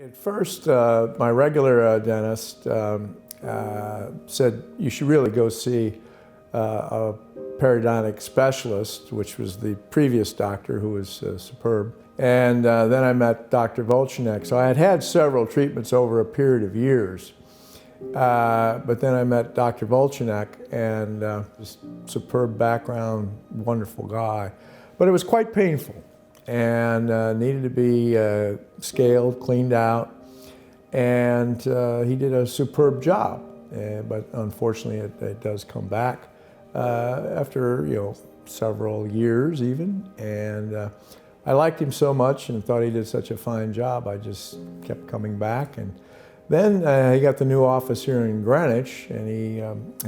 At first, my regular dentist said you should really go see a periodontic specialist, which was the previous doctor who was superb. And then I met Dr. Volchonok. So I had had several treatments over a period of years. But then I met Dr. Volchonok, and just superb background, wonderful guy. But it was quite painful and needed to be scaled, cleaned out. And he did a superb job. But unfortunately, it does come back after several years even. And I liked him so much and thought he did such a fine job. I just kept coming back. And then he got the new office here in Greenwich, and he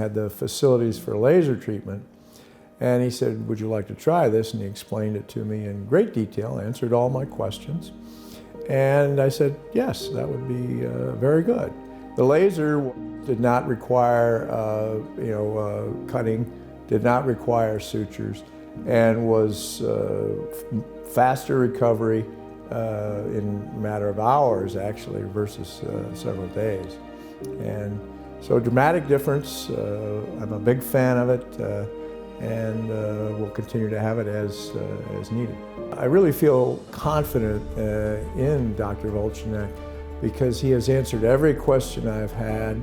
had the facilities for laser treatment. And he said, "Would you like to try this?" And he explained it to me in great detail, answered all my questions. And I said, yes, that would be very good. The laser did not require cutting, did not require sutures, and was faster recovery in a matter of hours, actually, versus several days. And so dramatic difference. I'm a big fan of it. And we'll continue to have it as needed. I really feel confident in Dr. Volchonok because he has answered every question I've had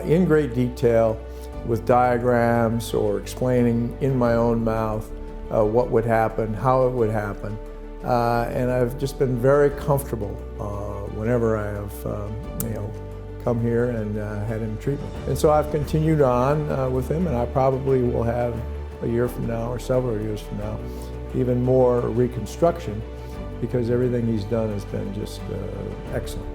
in great detail with diagrams or explaining in my own mouth what would happen, how it would happen. And I've just been very comfortable whenever I have come here and had him treatment. And so I've continued on with him, and I probably will have a year from now or several years from now even more reconstruction because everything he's done has been just excellent.